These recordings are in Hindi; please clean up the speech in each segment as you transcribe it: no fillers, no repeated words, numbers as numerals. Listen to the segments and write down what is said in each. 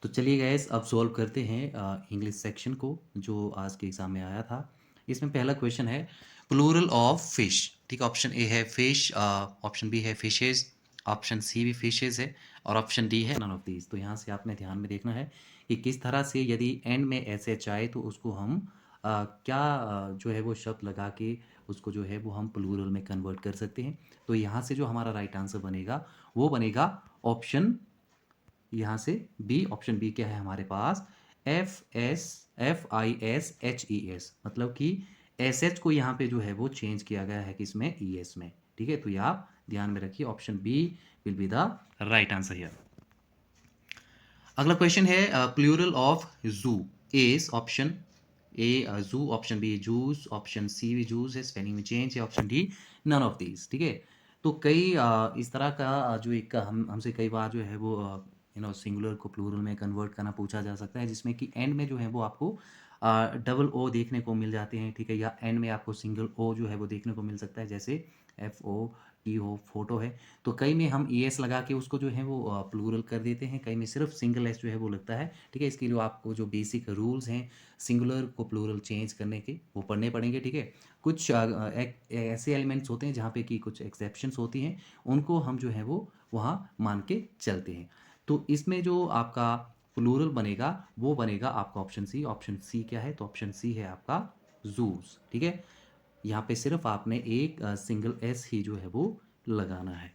तो चलिए गाइस अब सॉल्व करते हैं इंग्लिश सेक्शन को जो आज के एग्जाम में आया था। इसमें पहला क्वेश्चन है प्लूरल ऑफ फिश। ठीक है, ऑप्शन ए है फिश, ऑप्शन बी है फिशेज, ऑप्शन सी भी फिशेज है और ऑप्शन डी है नन ऑफ दीज। तो यहाँ से आपने ध्यान में देखना है कि किस तरह से यदि एंड में एस एच आए तो उसको हम क्या जो है वो शब्द लगा के उसको जो है वो हम प्लूरल में कन्वर्ट कर सकते हैं। तो यहाँ से जो हमारा राइट आंसर बनेगा वो बनेगा ऑप्शन यहाँ से बी। ऑप्शन बी क्या है हमारे पास, FISHES, मतलब कि एस एच को यहाँ पे जो है वो चेंज किया गया है किसमें, ES में। ठीक है, तो ये आप ध्यान में रखिए, option B will be the right answer here. अगला क्वेश्चन है plural of zoo is, option A zoo, option B zoos, option C भी जूस है, स्पेलिंग में चेंज है, option D none of these. ठीक है, तो कई इस तरह का जो एक हमसे कई बार जो है वो सिंगुलर को प्लूरल में कन्वर्ट करना पूछा जा सकता है, जिसमें कि एंड में जो है वो आपको डबल ओ देखने को मिल जाते हैं। ठीक है, या एंड में आपको सिंगल ओ जो है वो देखने को मिल सकता है, जैसे FOT हो, फोटो है। तो कई में हम ES लगा के उसको जो है वो प्लूरल कर देते हैं, कई में सिर्फ सिंगल एस जो है वो लगता है। ठीक है, इसके लिए आपको जो बेसिक रूल्स हैं सिंगुलर को प्लूरल चेंज करने के वो पढ़ने पड़ेंगे। ठीक है, कुछ ऐसे एलिमेंट्स होते हैं जहाँ पे कि कुछ एक्सेप्शंस होती हैं, उनको हम जो है वो वहाँ मान के चलते हैं। तो इसमें जो आपका प्लूरल बनेगा वो बनेगा आपका ऑप्शन सी। ऑप्शन सी क्या है, तो ऑप्शन सी है आपका जूस। ठीक है, यहाँ पे सिर्फ आपने एक सिंगल एस ही जो है वो लगाना है।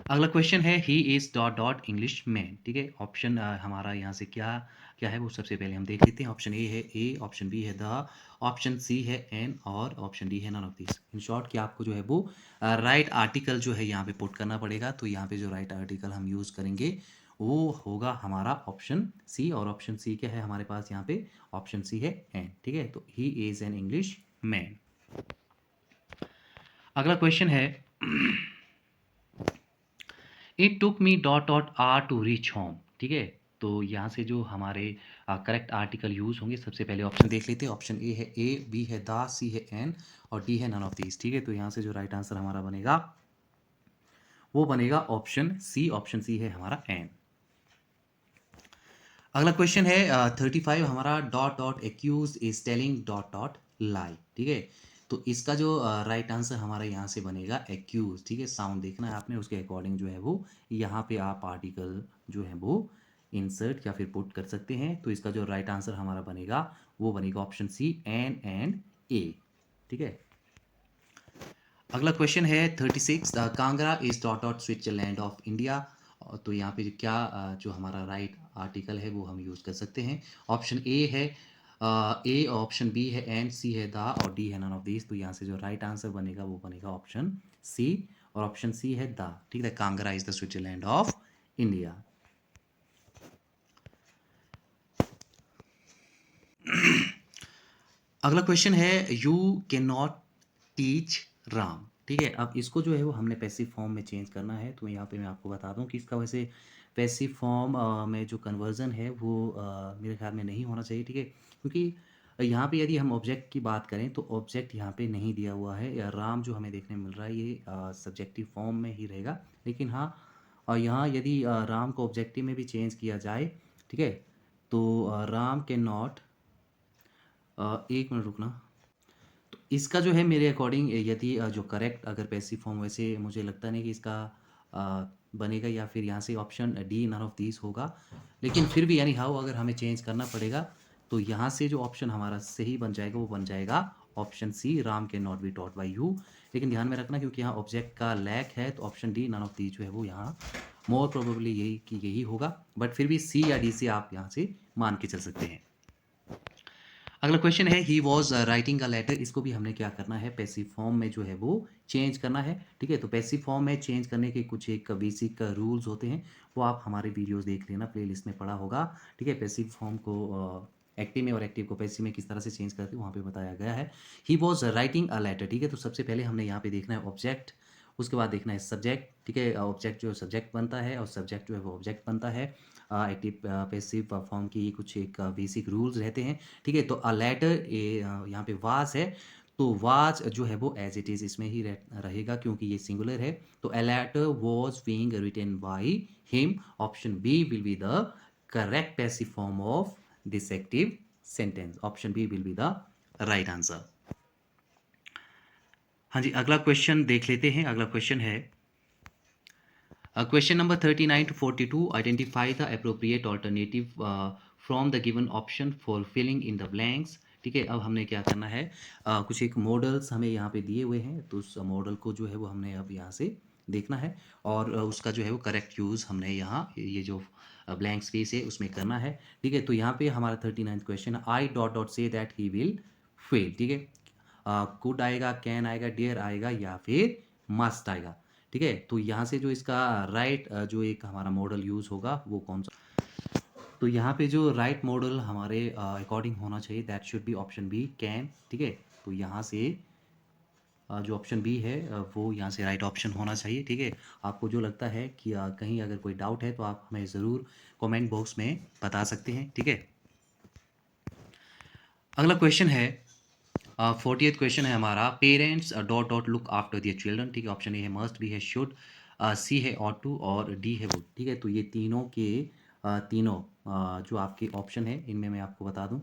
अगला क्वेश्चन है he is dot dot English man. ठीक है, ऑप्शन हमारा यहाँ से क्या क्या है वो सबसे पहले हम देख लेते हैं। ऑप्शन ए है ए, ऑप्शन बी है द, ऑप्शन सी है एन और ऑप्शन डी है none of this. In short कि आपको जो है वो राइट आर्टिकल जो है यहाँ पे पुट करना पड़ेगा। तो यहाँ पे जो राइट आर्टिकल हम यूज़ करेंगे वो होगा हमारा ऑप्शन सी, और ऑप्शन सी क्या है हमारे पास यहाँ पे, ऑप्शन सी है एन। ठीक है, तो he is an English man. अगला क्वेश्चन है it took me dot dot hour to reach home. ठीक है, तो यहाँ से जो हमारे करेक्ट आर्टिकल यूज होंगे, सबसे पहले ऑप्शन देख लेते हैं। ऑप्शन ए है ए, बी है द, सी है एन और डी है नन ऑफ दीज। ठीक है, तो यहाँ से जो राइट आंसर हमारा बनेगा वो बनेगा ऑप्शन सी। ऑप्शन सी है हमारा एन। अगला क्वेश्चन है 35 हमारा dot dot accused is telling dot dot lie. ठीक है, तो इसका जो राइट आंसर हमारा यहाँ से बनेगा एक्यूज। ठीक है, साउंड देखना है आपने, उसके अकॉर्डिंग जो है वो यहाँ पे आप आर्टिकल जो है वो इंसर्ट या फिर पुट कर सकते हैं। तो इसका जो राइट आंसर हमारा बनेगा वो बनेगा ऑप्शन सी, एन एंड ए। ठीक है, अगला क्वेश्चन है 36 Kangra is dot dot Switzerland of India. तो यहाँ पे क्या जो हमारा राइट आर्टिकल है वो हम यूज़ कर सकते हैं। ऑप्शन ए है ए, ऑप्शन बी है एन, सी है द और डी है नन ऑफ दीज। तो यहाँ से जो राइट आंसर बनेगा वो बनेगा ऑप्शन सी, और ऑप्शन सी है द। ठीक है, Kangra is the Switzerland of India. अगला क्वेश्चन है you can not teach Ram. ठीक है, अब इसको जो है वो हमने पैसिव फॉर्म में चेंज करना है। तो यहाँ पे मैं आपको बता दूं कि इसका वैसे पैसिव फॉर्म में जो कन्वर्जन है वो मेरे ख्याल में नहीं होना चाहिए। ठीक है, क्योंकि यहाँ पे यदि हम ऑब्जेक्ट की बात करें तो ऑब्जेक्ट यहाँ पे नहीं दिया हुआ है, या राम जो हमें देखने मिल रहा है ये सब्जेक्टिव फॉर्म में ही रहेगा। लेकिन हाँ, यहाँ यदि राम को ऑब्जेक्टिव में भी चेंज किया जाए, ठीक है, तो राम कैन नॉट, एक मिनट रुकना। तो इसका जो है मेरे अकॉर्डिंग यदि जो करेक्ट अगर पैसिव फॉर्म, वैसे मुझे लगता नहीं कि इसका बनेगा, या फिर यहाँ से option D none of these होगा। लेकिन फिर भी यानी हाउ अगर हमें चेंज करना पड़ेगा तो यहाँ से जो ऑप्शन हमारा सही बन जाएगा वो बन जाएगा option C, Ram can not be taught by you. लेकिन ध्यान में रखना क्योंकि यहाँ ऑब्जेक्ट का लैक है, तो option D none of these जो है वो यहाँ मोर प्रोबेबली यही कि यही होगा। बट फिर भी सी या डी से आप यहाँ से मान के चल सकते हैं। अगला क्वेश्चन है he was writing a letter. इसको भी हमने क्या करना है, पैसिव फॉर्म में जो है वो चेंज करना है। ठीक है, तो पैसिव फॉर्म में चेंज करने के कुछ एक बेसिक रूल्स होते हैं, वो आप हमारे वीडियोस देख लेना, प्लेलिस्ट में पड़ा होगा। ठीक है, पैसिव फॉर्म को एक्टिव में और एक्टिव को पैसिव में किस तरह से चेंज करते हैं वहाँ पे बताया गया है। He was writing a letter. ठीक है, तो सबसे पहले हमने यहाँ पे देखना है ऑब्जेक्ट, उसके बाद देखना है सब्जेक्ट। ठीक है, ऑब्जेक्ट जो सब्जेक्ट बनता है और सब्जेक्ट जो है वो ऑब्जेक्ट बनता है। एक्टिव पैसिव फॉर्म की कुछ एक बेसिक रूल्स रहते हैं। ठीक है, तो अ लेटर यहाँ पे वास है, तो वाज जो है वो एज इट इज़ इसमें ही रहेगा क्योंकि ये सिंगुलर है। तो a letter was being written by him, option B will be the correct passive form of this active sentence, option B will be the right answer. हाँ जी, अगला क्वेश्चन देख लेते हैं। अगला क्वेश्चन है question number 39 to 42, identify the appropriate alternative from the given option for filling in the blanks. ठीक है, अब हमने क्या करना है, कुछ एक मॉडल्स हमें यहाँ पे दिए हुए हैं, तो उस मॉडल को जो है वो हमने अब यहाँ से देखना है और उसका जो है वो करेक्ट यूज़ हमने यहाँ ये जो ब्लैंक स्पेस है उसमें करना है। ठीक है, तो यहाँ पे हमारा 39 क्वेश्चन है, I dot dot say that he will fail. ठीक है, कुड आएगा, कैन आएगा, डेयर आएगा या फिर मस्ट आएगा। ठीक है, तो यहाँ से जो इसका राइट जो एक हमारा मॉडल यूज़ होगा वो कौन सा, तो यहाँ पे जो राइट मॉडल हमारे अकॉर्डिंग होना चाहिए that should be option B can. ठीक है, तो यहाँ से जो ऑप्शन बी है वो यहाँ से राइट ऑप्शन होना चाहिए। ठीक है, आपको जो लगता है कि कहीं अगर कोई डाउट है तो आप हमें ज़रूर कमेंट बॉक्स में बता सकते हैं। ठीक है, अगला क्वेश्चन है 40th क्वेश्चन है हमारा, parents dot dot look after their children. ठीक है, ऑप्शन ए है मस्ट, बी है शुड, सी है ऑट टू और डी है वुड। ठीक है, तो ये तीनों के तीनों जो आपके ऑप्शन है इनमें मैं आपको बता दूं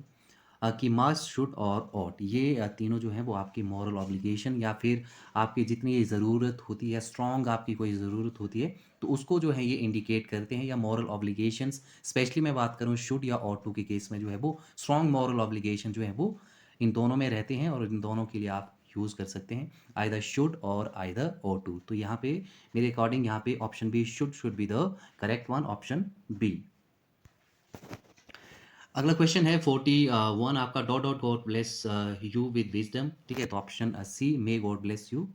कि मस्ट, शुड और ऑट, ये तीनों जो हैं वो आपकी मॉरल ऑब्लिगेशन या फिर आपकी जितनी ज़रूरत होती है, स्ट्रॉन्ग आपकी कोई ज़रूरत होती है तो उसको जो है ये इंडिकेट करते हैं, या मॉरल ऑब्लिगेशंस, स्पेशली मैं बात करूँ शुड या ऑट टू के केस में जो है वो स्ट्रॉन्ग मॉरल ऑब्लिगेशन जो है वो इन दोनों में रहते हैं और इन दोनों के लिए आप यूज़ कर सकते हैं आइदर शुड और आइदर और टू। तो यहाँ पे मेरे अकॉर्डिंग यहाँ पे option B should be the correct one, option B. अगला क्वेश्चन है 41 आपका, dot dot God bless you with wisdom. ठीक है, तो option C may God bless you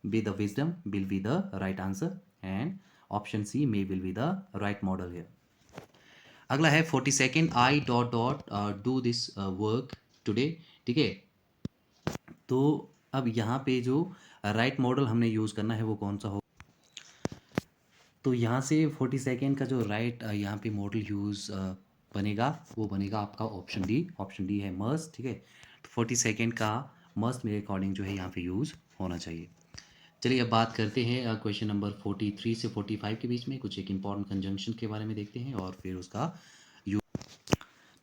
with the wisdom will be the right answer and option C may will be the right modal here. अगला है 42, I dot dot do this work today. ठीक है, तो अब यहाँ पे जो राइट मॉडल हमने यूज़ करना है वो कौन सा हो, तो यहाँ से 42 का जो राइट यहाँ पे मॉडल यूज़ बनेगा वो बनेगा आपका ऑप्शन डी, ऑप्शन डी है मस्ट। ठीक है, तो 42 का मस्ट मेरे अकॉर्डिंग जो है यहाँ पे यूज़ होना चाहिए। चलिए अब बात करते हैं क्वेश्चन नंबर 43 से 45 के बीच में कुछ एक इंपॉर्टेंट कंजंक्शन के बारे में देखते हैं और फिर उसका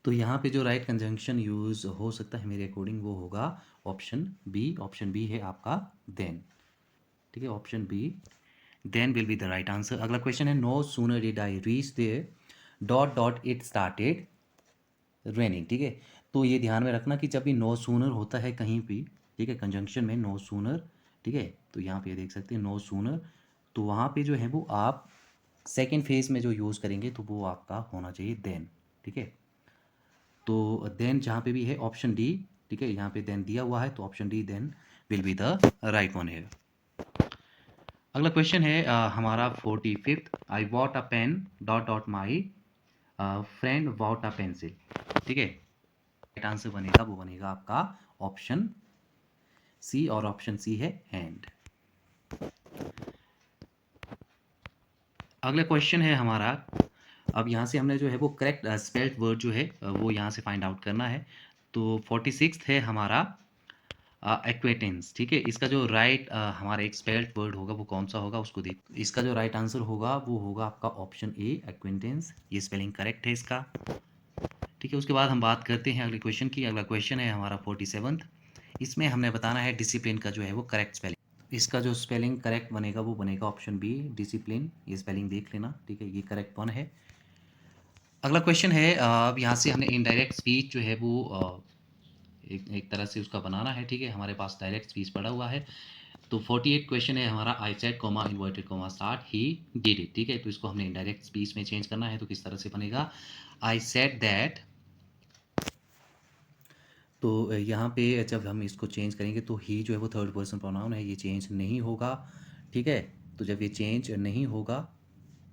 तो यहाँ पे जो राइट कंजंक्शन यूज़ हो सकता है मेरे अकॉर्डिंग वो होगा ऑप्शन बी, ऑप्शन बी है आपका देन। ठीक है, option B then will be the right answer. अगला क्वेश्चन है, no sooner did I reach there dot dot it started raining. ठीक है, तो ये ध्यान में रखना कि जब भी नो सूनर होता है कहीं भी, ठीक है, कंजंक्शन में नो सूनर, ठीक है, तो यहाँ पे देख सकते हैं नो सूनर, तो वहाँ पे जो है वो आप सेकेंड फेज में जो यूज़ करेंगे तो वो आपका होना चाहिए देन। ठीक है, तो देन जहाँ पे भी है ऑप्शन डी, ठीक है, यहाँ पे देन दिया हुआ है तो option D then will be the right one है। अगला क्वेश्चन है हमारा 45, I want a pen dot dot my friend want a pencil. ठीक है, राइट आंसर बनेगा वो बनेगा आपका ऑप्शन सी और ऑप्शन सी है हैंड। अगला क्वेश्चन है हमारा, अब यहाँ से हमने जो है वो करेक्ट स्पेल्ड वर्ड जो है वो यहाँ से फाइंड आउट करना है। तो 46 है हमारा एक्वेटेंस। ठीक है, इसका जो राइट हमारा एक स्पेल्ड वर्ड होगा वो कौन सा होगा उसको देख, इसका जो राइट आंसर होगा वो होगा आपका ऑप्शन ए एक्वेंटेंस, ये स्पेलिंग करेक्ट है इसका। ठीक है, उसके बाद हम बात करते हैं अगले क्वेश्चन की। अगला क्वेश्चन है हमारा 47, इसमें हमने बताना है डिसिप्लिन का जो है वो करेक्ट स्पेलिंग। इसका जो स्पेलिंग करेक्ट बनेगा वो बनेगा ऑप्शन बी डिसिप्लिन, ये स्पेलिंग देख लेना। ठीक है, ये करेक्ट वन है। अगला क्वेश्चन है अब यहाँ से हमने इनडायरेक्ट स्पीच जो है वो एक तरह से उसका बनाना है। ठीक है, हमारे पास डायरेक्ट स्पीच पड़ा हुआ है। तो 48 क्वेश्चन है हमारा, I said comma inverted comma start he did it. ठीक है, तो इसको हमने इनडायरेक्ट स्पीच में चेंज करना है, तो किस तरह से बनेगा, आई सेड दैट, तो यहाँ पे जब हम इसको चेंज करेंगे तो ही जो है वो थर्ड पर्सन प्रोनाउन है, ये चेंज नहीं होगा। ठीक है, तो जब ये चेंज नहीं होगा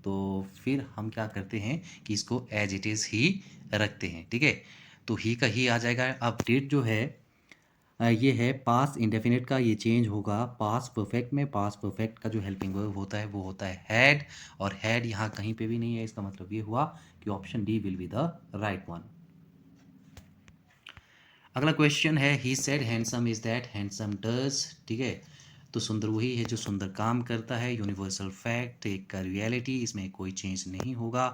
तो फिर हम क्या करते हैं कि इसको एज इट इज़ ही रखते हैं। ठीक है, तो ही का ही आ जाएगा। अब डिड जो है ये है पास इंडेफिनिट का, ये चेंज होगा पास परफेक्ट में। पास परफेक्ट का जो हेल्पिंग वर्ब होता है वो होता है हैड, और हैड यहाँ कहीं पे भी नहीं है, इसका मतलब ये हुआ कि option D will be the right one. अगला क्वेश्चन है he said handsome is that handsome does, ठीक है। तो सुंदर वही है जो सुंदर काम करता है, यूनिवर्सल फैक्ट, एक रियलिटी, इसमें कोई चेंज नहीं होगा,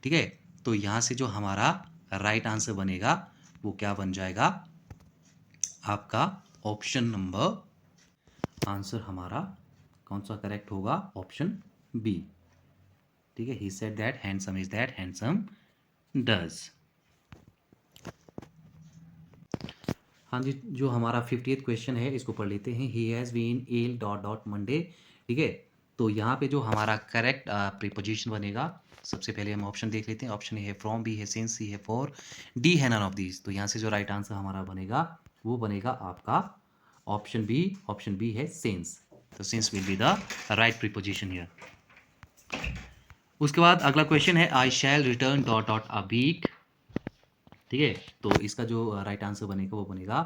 ठीक है। तो यहाँ से जो हमारा राइट आंसर बनेगा वो क्या बन जाएगा आपका ऑप्शन नंबर, आंसर हमारा कौन सा करेक्ट होगा, ऑप्शन बी, ठीक है। He said that handsome is that handsome does. हाँ जी, जो हमारा 50th क्वेश्चन है इसको पढ़ लेते हैं। He has been ill dot dot Monday, ठीक है। तो यहाँ पे जो हमारा करेक्ट प्रीपोजिशन बनेगा, सबसे पहले हम ऑप्शन देख लेते हैं। ऑप्शन ए है फ्रॉम, बी है सिंस, सी है फॉर, डी है नन ऑफ दीज। तो यहाँ से जो राइट आंसर हमारा बनेगा वो बनेगा आपका ऑप्शन बी। ऑप्शन बी है सिंस, तो since will be the right preposition here. उसके बाद अगला क्वेश्चन है I shall return dot dot a week, ठीक है। तो इसका जो राइट आंसर बनेगा वो बनेगा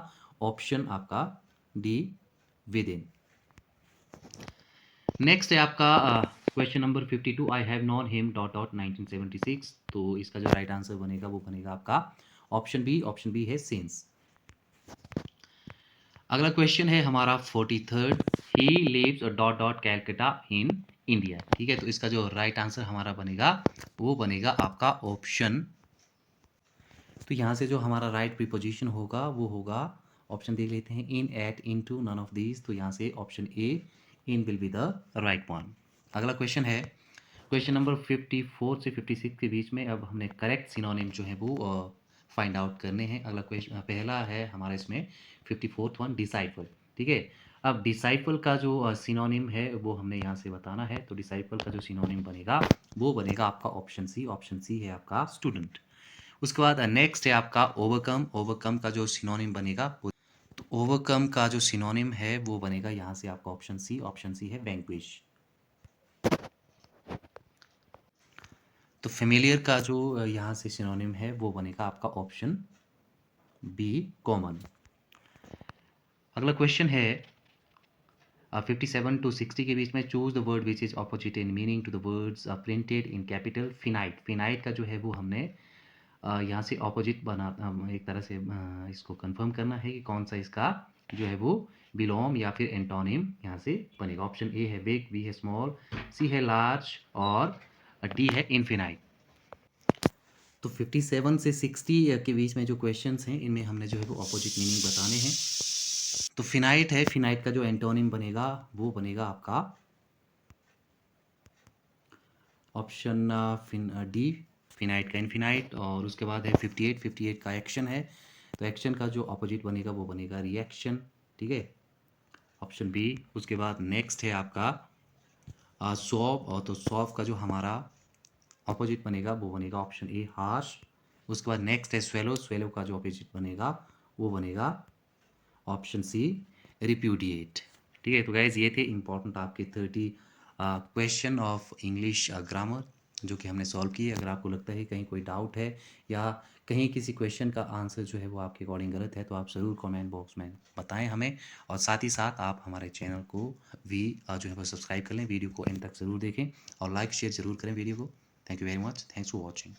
ऑप्शन आपका डी, विद इन। नेक्स्ट है आपका question number 52 I have non him dot dot 1976। तो इसका जो राइट आंसर बनेगा वो बनेगा आपका ऑप्शन बी। ऑप्शन बी है सिंस। अगला क्वेश्चन है हमारा 43rd, he lives dot dot Calcutta in India, ठीक है। तो इसका जो राइट आंसर हमारा बनेगा वो बनेगा आपका ऑप्शन, तो यहाँ से जो हमारा राइट प्रीपोजिशन होगा वो होगा, ऑप्शन देख लेते हैं, in, at, into, none of these. तो यहाँ से option A, in will be the right one. अगला क्वेश्चन है क्वेश्चन नंबर 54 से 56 के बीच में। अब हमने करेक्ट सिनोनिम जो है वो फाइंड आउट करने हैं। अगला क्वेश्चन पहला है हमारा इसमें 54th वन, डिसाइपल, ठीक है। अब डिसाइपल का जो सिनोनिम है वो हमने यहाँ से बताना है। तो डिसाइपल का जो सिनोनिम बनेगा वो बनेगा आपका ऑप्शन सी। ऑप्शन सी है आपका स्टूडेंट। उसके बाद नेक्स्ट है आपका ओवरकम। ओवरकम का जो सिनोनिम बनेगा, तो ओवरकम का जो सिनोनिम है वो बनेगा यहाँ से आपका ऑप्शन सी। ऑप्शन सी है वैंक्विश। तो फेमिलियर का जो यहाँ से सिनोनिम है वो बनेगा आपका ऑप्शन बी, कॉमन। अगला क्वेश्चन है 57 टू 60 के बीच में। Choose the word which is opposite in meaning to the words printed in capital. Finite, finite का जो है वो हमने यहाँ से ऑपोजिट बना, एक तरह से इसको कंफर्म करना है कि कौन सा इसका जो है वो बिलोम या फिर एंटोनिम यहाँ से बनेगा। ऑप्शन ए है बिग, बी है स्मॉल, सी है लार्ज और डी है इनफिनाइट। तो 57 से 60 के बीच में जो क्वेश्चंस हैं इनमें हमने जो है वो ऑपोजिट मीनिंग बताने हैं। तो फिनाइट है, फिनाइट का जो एंटोनिम बनेगा वो बनेगा आपका ऑप्शन डी, फिनाइट का इनफिनाइट। और उसके बाद है 58, 58 का एक्शन है। तो एक्शन का जो अपोजिट बनेगा वो बनेगा रिएक्शन, ठीक है, ऑप्शन बी। उसके बाद नेक्स्ट है आपका सॉफ, और तो सॉफ का जो हमारा अपोजिट बनेगा वो बनेगा ऑप्शन ए, हार्श। उसके बाद नेक्स्ट है स्वेलो, स्वेलो का जो अपोजिट बनेगा वो बनेगा ऑप्शन सी, रिप्यूडिएट, ठीक है। तो गाइज ये थे इंपॉर्टेंट आपके 30 क्वेश्चन ऑफ इंग्लिश ग्रामर जो कि हमने सॉल्व किए। अगर आपको लगता है कहीं कोई डाउट है या कहीं किसी क्वेश्चन का आंसर जो है वो आपके अकॉर्डिंग गलत है तो आप ज़रूर कमेंट बॉक्स में बताएं हमें। और साथ ही साथ आप हमारे चैनल को भी जो है वो सब्सक्राइब कर लें, वीडियो को एंड तक ज़रूर देखें और लाइक शेयर ज़रूर करें वीडियो को। Thank you very much, thanks for watching.